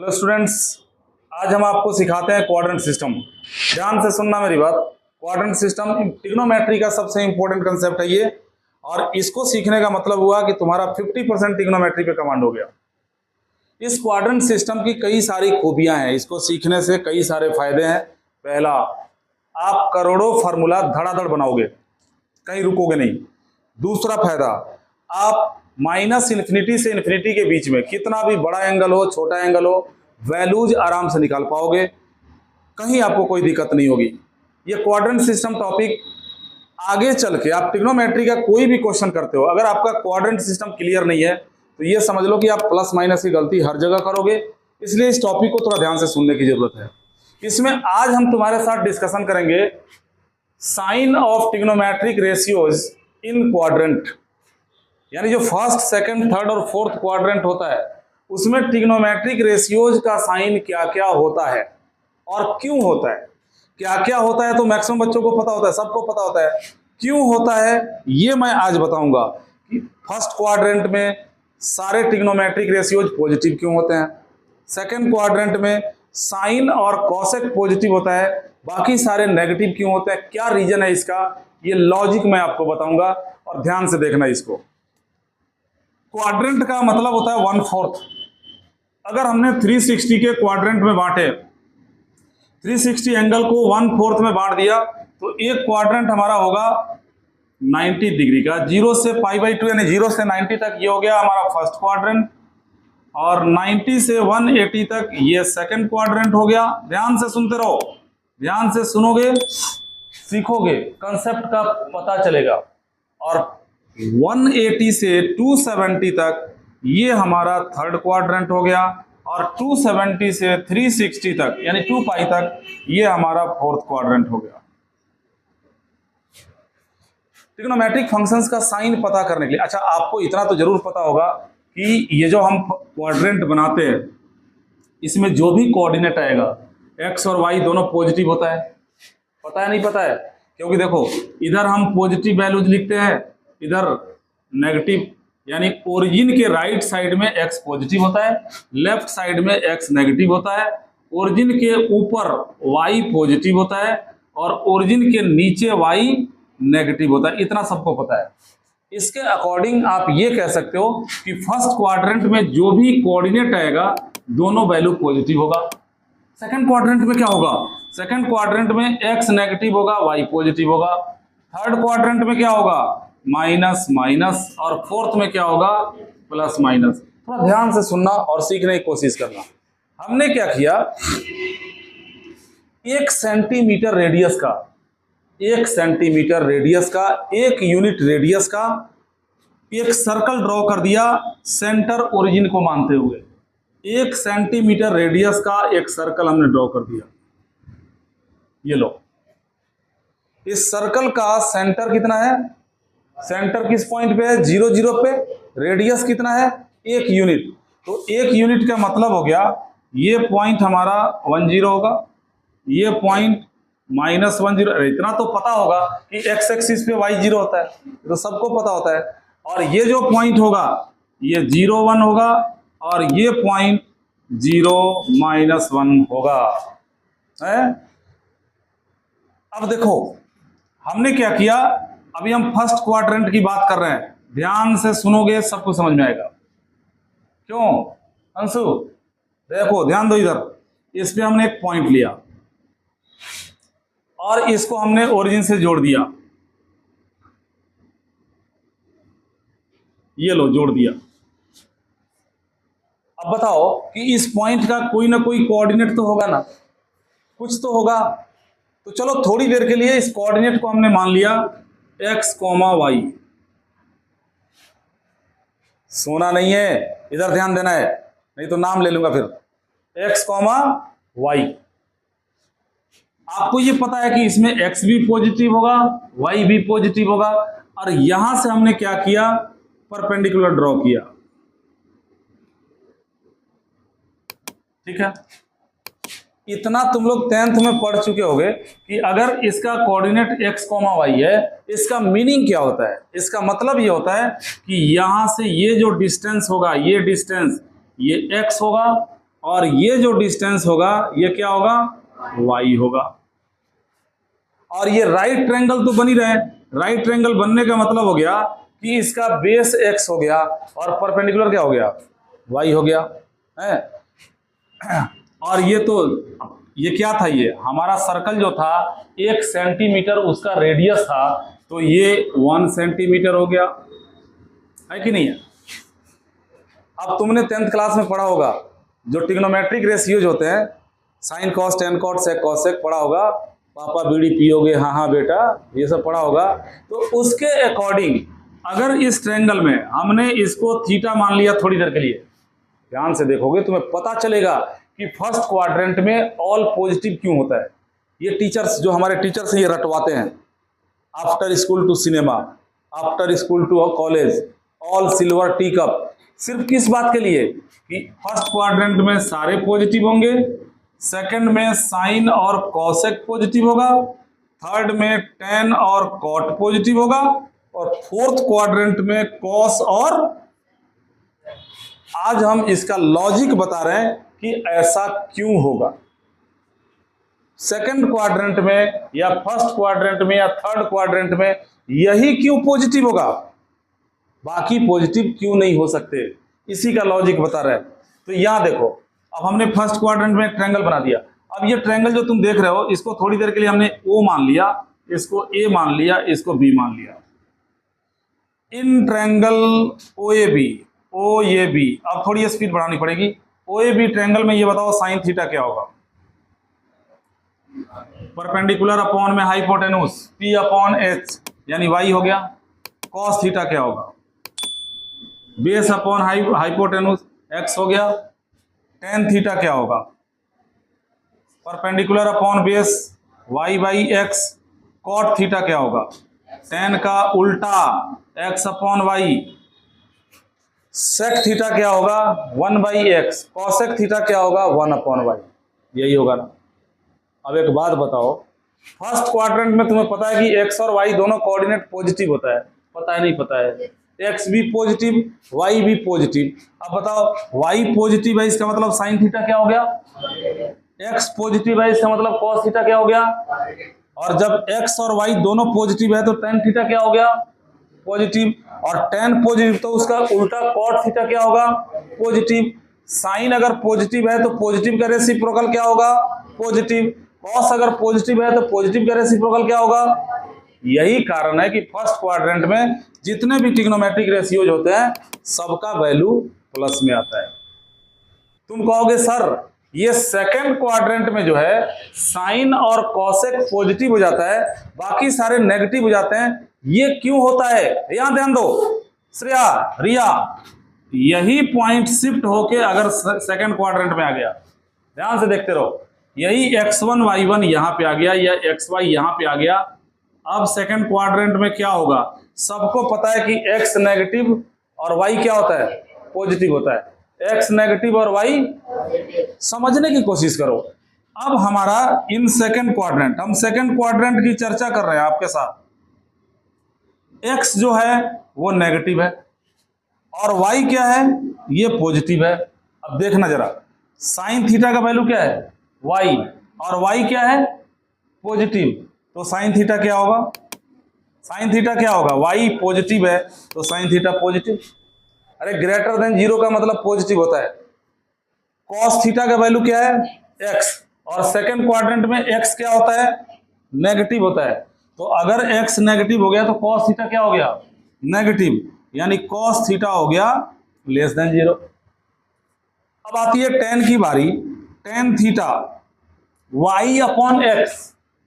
Hello students, आज हम आपको सिखाते हैं क्वाड्रेंट सिस्टम। ध्यान से सुनना मेरी बात। क्वाड्रेंट सिस्टम ट्रिग्नोमेट्री का सबसे इंपॉर्टेंट कंसेप्ट है ये, और इसको सीखने का मतलब हुआ कि तुम्हारा 50% ट्रिग्नोमेट्री पे कमांड हो गया। इस क्वाड्रेंट सिस्टम की कई सारी खूबियां हैं, इसको सीखने से कई सारे फायदे हैं। पहला, आप करोड़ों फार्मूला धड़ाधड़ बनाओगे, कहीं रुकोगे नहीं। दूसरा फायदा, आप माइनस इन्फिनिटी से इन्फिनिटी के बीच में कितना भी बड़ा एंगल हो छोटा एंगल हो, वैल्यूज आराम से निकाल पाओगे, कहीं आपको कोई दिक्कत नहीं होगी। ये क्वाड्रेंट सिस्टम टॉपिक आगे चल के आप ट्रिग्नोमेट्री का कोई भी क्वेश्चन करते हो, अगर आपका क्वाड्रेंट सिस्टम क्लियर नहीं है तो ये समझ लो कि आप प्लस माइनस की गलती हर जगह करोगे। इसलिए इस टॉपिक को थोड़ा ध्यान से सुनने की जरूरत है। इसमें आज हम तुम्हारे साथ डिस्कशन करेंगे sine of trigonometric ratios in quadrant, यानी जो फर्स्ट, सेकंड, थर्ड और फोर्थ क्वाड्रेंट होता है उसमें ट्रिग्नोमेट्रिक रेशियोज का साइन क्या क्या होता है और क्यों होता है। क्या क्या होता है तो मैक्सिमम बच्चों को पता होता है, सबको पता होता है। क्यों होता है ये मैं आज बताऊंगा कि फर्स्ट क्वाड्रेंट में सारे ट्रिग्नोमेट्रिक रेशियोज पॉजिटिव क्यों होते हैं, सेकंड क्वाड्रेंट में साइन और कॉसेक पॉजिटिव होता है, बाकी सारे नेगेटिव क्यों होते हैं, क्या रीजन है इसका, ये लॉजिक मैं आपको बताऊंगा और ध्यान से देखना इसको। क्वाड्रेंट का मतलब होता है 1/4। अगर हमने 360 के क्वाड्रेंट में बांटे, 360 एंगल को 1/4 में बांट दिया तो एक क्वाड्रेंट हमारा होगा 90 डिग्री का, 0 से π/2 यानी 0 से 90 तक ये हो गया हमारा फर्स्ट क्वाड्रेंट, और 90 से 180 तक ये सेकंड क्वाड्रेंट हो गया। ध्यान से सुनते रहो, ध्यान से सुनोगे सीखोगे, कंसेप्ट का पता चलेगा। और 180 से 270 तक ये हमारा थर्ड क्वाड्रेंट हो गया, और 270 से 360 तक यानी 2π तक ये हमारा फोर्थ क्वाड्रेंट हो गया। ट्रिग्नोमेट्रिक फंक्शंस का साइन पता करने के लिए, अच्छा आपको इतना तो जरूर पता होगा कि ये जो हम क्वाड्रेंट बनाते हैं इसमें जो भी कोऑर्डिनेट आएगा x और y दोनों पॉजिटिव होता है। पता है नहीं पता है? क्योंकि देखो इधर हम पॉजिटिव वैल्यूज लिखते हैं, इधर नेगेटिव, यानी ओरिजिन के राइट साइड में x पॉजिटिव होता है, लेफ्ट साइड में x नेगेटिव होता है, ओरिजिन के ऊपर y पॉजिटिव होता है और ओरिजिन के नीचे y नेगेटिव होता है। इतना सबको पता है। इसके अकॉर्डिंग आप ये कह सकते हो कि फर्स्ट क्वाड्रेंट में जो भी कोऑर्डिनेट आएगा दोनों वैल्यू पॉजिटिव होगा। सेकंड क्वाड्रेंट में क्या होगा? सेकंड क्वाड्रेंट में x नेगेटिव होगा, y पॉजिटिव होगा। थर्ड क्वाड्रेंट में क्या होगा? माइनस माइनस, और फोर्थ में क्या होगा? Plus minus. थोड़ा ध्यान से सुनना और सीखने की कोशिश करना। हमने क्या किया, 1 सेंटीमीटर रेडियस का, 1 सेंटीमीटर रेडियस का, 1 यूनिट रेडियस का एक सर्कल ड्रॉ कर दिया सेंटर ओरिजिन को मानते हुए। 1 सेंटीमीटर रेडियस का एक सर्कल हमने ड्रॉ कर दिया। ये लो, इस सर्कल का सेंटर कितना है? सेंटर किस पॉइंट पे है? 0 0 पे। रेडियस कितना है? 1 यूनिट। तो 1 यूनिट का मतलब हो गया ये पॉइंट हमारा 10 होगा, ये पॉइंट -10। इतना तो पता होगा कि x एक्सिस पे y 0 होता है, तो सबको पता होता है। और ये जो पॉइंट होगा ये 0 1 होगा, और ये पॉइंट 0 -1 होगा है। अब देखो हमने क्या किया, अभी हम फर्स्ट क्वाड्रेंट की बात कर रहे हैं, ध्यान से सुनोगे सब कुछ समझ में आएगा। क्यों अंशु? देखो ध्यान दो इधर, इस पे हमने एक पॉइंट लिया और इसको हमने ओरिजिन से जोड़ दिया। ये लो जोड़ दिया। अब बताओ कि इस पॉइंट का कोई ना कोई कोऑर्डिनेट तो होगा ना, कुछ तो होगा। तो चलो थोड़ी देर के लिए इस कोऑर्डिनेट को हमने मान लिया x, y। सोना नहीं है, इधर ध्यान देना है, नहीं तो नाम ले लूंगा फिर। x, y। आपको ये पता है कि इसमें x भी पॉजिटिव होगा, y भी पॉजिटिव होगा, और यहां से हमने क्या किया, परपेंडिकुलर ड्रॉ किया। ठीक है, इतना तुम लोग 10th में पढ़ चुके होगे कि अगर इसका कोऑर्डिनेट x, y है, इसका मीनिंग क्या होता है? इसका मतलब ये होता है कि यहां से ये जो डिस्टेंस होगा, ये डिस्टेंस ये x होगा, और ये जो डिस्टेंस होगा ये क्या होगा, y होगा। और ये राइट ट्रायंगल तो बन ही रहे, राइट ट्रायंगल बनने का मतलब हो गया कि इसका बेस x हो गया और परपेंडिकुलर क्या हो गया, y हो गया है। और ये क्या था, ये हमारा सर्कल जो था 1 सेंटीमीटर उसका रेडियस था, तो ये 1 सेंटीमीटर हो गया, है कि नहीं है। अब तुमने 10th क्लास में पढ़ा होगा जो ट्रिग्नोमेट्रिक रेशियोज होते हैं, sine cos tan cot sec cosec पढ़ा होगा, पापा बीड़ी पियोगे हाँ हाँ बेटा, ये सब पढ़ा होगा। तो उसके अकॉर्डिंग अगर इस ट्रायंगल में हमने इसको थीटा मान लिया थोड़ी देर के लिए, ध्यान से देखोगे तुम्हें पता चलेगा कि फर्स्ट क्वाड्रेंट में ऑल पॉजिटिव क्यों होता है। ये टीचर्स जो हमारे टीचर्स हैं ये रटवाते हैं, after school to cinema, after school to college, all silver tea cup, सिर्फ किस बात के लिए कि फर्स्ट क्वाड्रेंट में सारे पॉजिटिव होंगे, सेकंड में साइन और कॉसेक पॉजिटिव होगा, थर्ड में टेन और कॉट पॉजिटिव होगा, और फोर्थ क्वाड्रेंट में कॉस। और आज हम इसका लॉजिक बता रहे हैं कि ऐसा क्यों होगा। सेकंड क्वाड्रेंट में या फर्स्ट क्वाड्रेंट में या थर्ड क्वाड्रेंट में यही क्यों पॉजिटिव होगा, बाकी पॉजिटिव क्यों नहीं हो सकते, इसी का लॉजिक बता रहे हैं। तो यहां देखो, अब हमने फर्स्ट क्वाड्रेंट में एक ट्रायंगल बना दिया। अब ये ट्रायंगल जो तुम देख रहे हो इसको थोड़ी देर के लिए हमने O मान लिया, इसको A मान लिया, इसको B मान लिया। इन ट्रायंगल OAB, अब थोड़ी स्पीड बढ़ानी पड़ेगी। OAB ट्रायंगल में ये बताओ साइन थीटा क्या होगा, परपेंडिकुलर अपॉन में हाइपोटेन्यूस P अपॉन H यानी y हो गया। कॉस थीटा क्या होगा, बेस अपॉन हाइपोटेन्यूस x हो गया। टेन थीटा क्या होगा, perpendicular upon base y by x। Cot theta क्या होगा, टेन का उल्टा x upon y। Sec theta क्या होगा, 1 बाई एक्स। कॉसेक थीटा क्या होगा, 1 अपॉन y। यही होगा ना। अब एक बात बताओ, फर्स्ट क्वाड्रेंट में तुम्हें पता है कि x और y दोनों कोऑर्डिनेट पॉजिटिव होता है, पता है नहीं पता है, x भी पॉजिटिव y भी पॉजिटिव। अब बताओ y पॉजिटिव है इसका मतलब साइन थीटा क्या हो गया, x पॉजिटिव है इसका मतलब कॉस थीटा क्या हो गया, और जब x और y दोनों पॉजिटिव है तो टेन थीटा क्या हो गया, पॉजिटिव। और टेन पॉजिटिव तो उसका उल्टा कॉट थीटा क्या होगा, पॉजिटिव। साइन अगर पॉजिटिव है तो पॉजिटिव का रेसिप्रोकल क्या होगा, पॉजिटिव। कॉस अगर पॉजिटिव है तो पॉजिटिव का रेसिप्रोकल क्या होगा। यही कारण है कि फर्स्ट क्वाड्रेंट में जितने भी ट्रिग्नोमेट्रिक रेशियोज होते हैं सबका वैल्यू प्लस में आता है। तुम कहोगे सर ये सेकंड क्वाड्रेंट में जो है साइन और कॉसेक पॉजिटिव हो जाता है, बाकी सारे नेगेटिव हो जाते हैं, ये क्यों होता है। यहां ध्यान दो श्रेया, रिया, यही पॉइंट शिफ्ट होके अगर सेकंड क्वाड्रेंट में आ गया, ध्यान से देखते रहो, यही x1 y1 यहां पे आ गया या xy यहां पे आ गया। अब सेकंड क्वाड्रेंट में क्या होगा, सबको पता है कि x नेगेटिव और y क्या होता है, पॉजिटिव होता है। x नेगेटिव और y, समझने की कोशिश करो। अब हमारा इन सेकंड क्वाड्रेंट, हम सेकंड क्वाड्रेंट की चर्चा कर रहे हैं आपके साथ। x जो है वो नेगेटिव है और y क्या है, ये पॉजिटिव है। अब देखना जरा, साइन थीटा का वैल्यू क्या है, y, और y क्या है, पॉजिटिव, तो साइन थीटा क्या होगा, साइन थीटा क्या होगा, y पॉजिटिव है तो साइन थीटा पॉजिटिव। अरे ग्रेटर देन 0 का मतलब पॉजिटिव होता है। कॉस थीटा का वैल्यू क्या है, x, और सेकंड क्वाड्रेंट में x क्या होता है, नेगेटिव होता है। तो अगर x नेगेटिव हो गया तो कॉस थीटा क्या हो गया, नेगेटिव, यानी कॉस थीटा हो गया लेस देन 0। अब आती है टेन की बारी। Tan theta y upon x,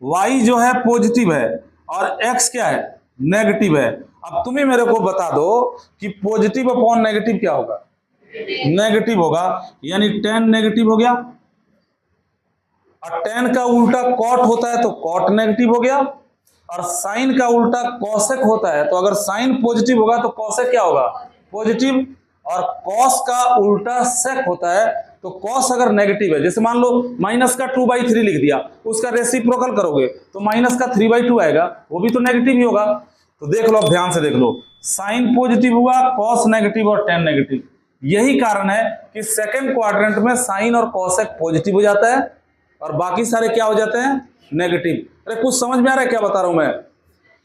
y जो है पॉजिटिव है और x क्या है, नेगेटिव है। अब तुम्हें मेरे को बता दो कि पॉजिटिव अपॉन नेगेटिव क्या होगा, नेगेटिव होगा, यानी टेन नेगेटिव हो गया। और टेन का उल्टा कॉट होता है तो कॉट नेगेटिव हो गया, और साइन का उल्टा कॉसेक होता है, तो अगर साइन पॉजिटिव होगा तो कॉसेक क्या होगा, पॉजिटिव। और कॉस का उल्टा सेक होता है, तो कॉस अगर नेगेटिव है, जैसे मान लो माइनस का 2/3 लिख दिया, उसका रेसिप्रोकल करोगे तो माइनस का 3/2 आएगा, वो भी तो नेगेटिव ही होगा। तो देख लो, अब ध्यान से देख लो, साइन पॉजिटिव हुआ, कॉस नेगेटिव और टेन नेगेटिव। यही कारण है कि सेकंड क्वाड्रेंट में साइन और कॉसेक पॉजिटिव हो जाता है और बाकी सारे क्या हो जाते हैं, नेगेटिव। अरे कुछ समझ में आ रहा है क्या बता रहा हूं मैं?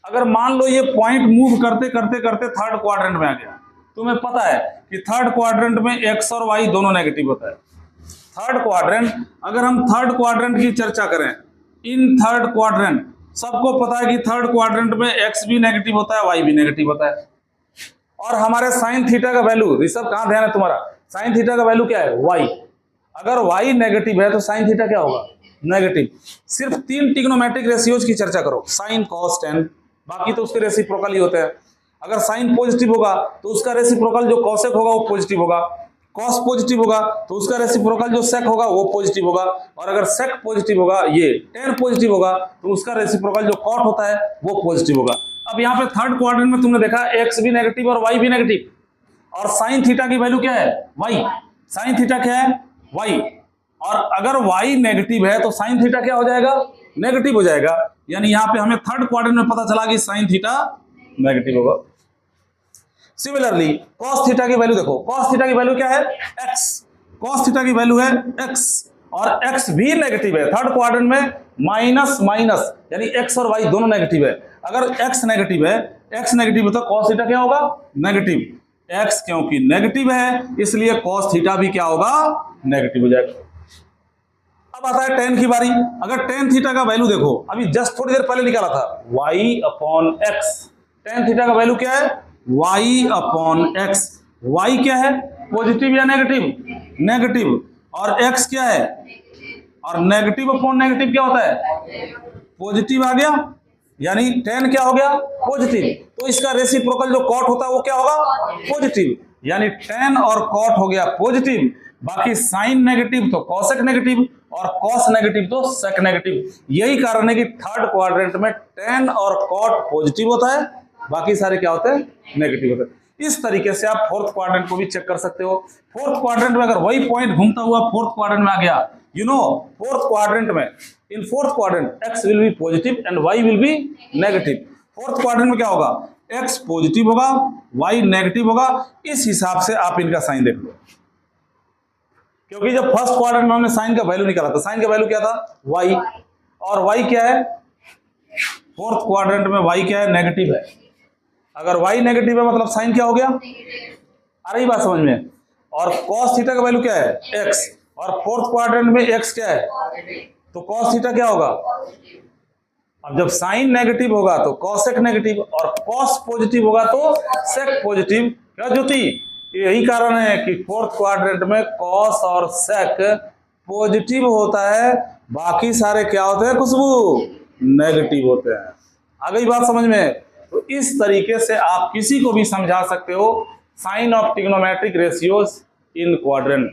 अगर मान लो ये पॉइंट मूव करते करते करते थर्ड क्वाड्रेंट में आ गया, तुम्हें पता है कि थर्ड क्वाड्रेंट में एक्स और वाई दोनों नेगेटिव होता है। थर्ड क्वाड्रेंट, अगर हम थर्ड क्वाड्रेंट की चर्चा करें, इन थर्ड क्वाड्रेंट सबको पता है कि थर्ड क्वाड्रेंट में एक्स भी नेगेटिव होता है, वाई भी नेगेटिव होता है। और हमारे साइन थीटा का वैल्यू, ऋषभ कहां ध्यान है तुम्हारा, साइन थीटा का वैल्यू क्या है, वाई। अगर वाई नेगेटिव है तो साइन थीटा क्या होगा, नेगेटिव। सिर्फ 3 ट्रिग्नोमेट्रिक रेशियोज की चर्चा करो, साइन कॉस टेन, बाकी तो उसके रेसिप्रोकल ही होते हैं। अगर साइन पॉजिटिव होगा तो उसका रेसिप्रोकल जो कॉसेक होगा वो पॉजिटिव होगा, कॉस पॉजिटिव होगा तो उसका रेसिप्रोकल जो सेक होगा वो पॉजिटिव होगा, और अगर सेक पॉजिटिव होगा, ये टेन पॉजिटिव होगा तो उसका रेसिप्रोकल जो कॉट होता है वो पॉजिटिव होगा। अब यहाँ पे थर्ड क्वाड्रेंट में तुमने देखा एक्स भी नेगेटिव और वाई भी नेगेटिव, और साइन थीटा की वैल्यू क्या है, वाई। साइन थीटा क्या है, वाई। और अगर वाई नेगेटिव है तो साइन थीटा क्या हो जाएगा, नेगेटिव हो जाएगा। यानी यहाँ पे हमें थर्ड क्वाड्रेंट में पता चला कि साइन थीटा नेगेटिव होगा। सिमिलरली cos थीटा की वैल्यू देखो, cos थीटा की वैल्यू क्या है, x। cos थीटा की वैल्यू है x, और x भी नेगेटिव है थर्ड क्वाड्रेंट में, माइनस माइनस, यानी x और y दोनों नेगेटिव है। अगर x नेगेटिव है, x नेगेटिव है तो cos थीटा क्या होगा, नेगेटिव। x क्योंकि नेगेटिव है इसलिए cos थीटा भी क्या होगा, नेगेटिव हो जाएगा। अब आता है tan की बारी। अगर tan थीटा का वैल्यू देखो, अभी जस्ट थोड़ी देर पहले निकाला था, y/x। tan थीटा का वैल्यू क्या है, y/x। y क्या है, पॉजिटिव या नेगेटिव, नेगेटिव। और x क्या है, और नेगेटिव अपॉन नेगेटिव क्या होता है, पॉजिटिव आ गया, यानी tan क्या हो गया, पॉजिटिव। तो इसका रेसिप्रोकल जो कॉट होता है वो क्या होगा, पॉजिटिव। यानी tan और कॉट हो गया पॉजिटिव, बाकी साइन नेगेटिव तो कॉसेक नेगेटिव, और कॉस नेगेटिव तो सेक नेगेटिव। यही कारण है कि थर्ड क्वाड्रेंट में tan और कॉट पॉजिटिव होता है, बाकी सारे क्या होते हैं, नेगेटिव होते हैं। इस तरीके से आप फोर्थ क्वाड्रेंट को भी चेक कर सकते हो। फोर्थ क्वाड्रेंट में अगर वही पॉइंट घूमता हुआ फोर्थ क्वाड्रेंट में आ गया, यू नो फोर्थ क्वाड्रेंट में, in fourth quadrant x will be positive and y will be negative. Fourth quadrant में क्या होगा, x पॉजिटिव होगा, y नेगेटिव होगा। इस हिसाब से आप इनका साइन देख लो, क्योंकि जब फर्स्ट क्वाड्रेंट में हमने साइन का वैल्यू निकाला था, साइन का वैल्यू क्या था, y, और y क्या है, फोर्थ क्वाड्रेंट में y क्या है, नेगेटिव है। अगर y नेगेटिव है मतलब साइन क्या हो गया, आ रही बात समझ में। और cos थीटा का वैल्यू क्या है, x, और फोर्थ क्वाड्रेंट में x क्या है, तो cos थीटा क्या होगा। अब जब साइन नेगेटिव होगा तो cosec नेगेटिव, और cos पॉजिटिव होगा तो sec पॉजिटिव। क्या ज्योति, यही कारण है कि फोर्थ क्वाड्रेंट में cos और sec पॉजिटिव होता है, बाकी सारे क्या होते हैं खुशबू, नेगेटिव होते हैं। आ गई बात समझ में। तो इस तरीके से आप किसी को भी समझा सकते हो sine of trigonometric ratios in quadrant.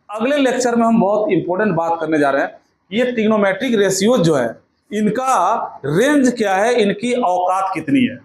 अगले लेक्चर में हम बहुत इंपॉर्टेंट बात करने जा रहे हैं, ये ट्रिग्नोमेट्रिक रेशियोज जो है इनका रेंज क्या है, इनकी औकात कितनी है।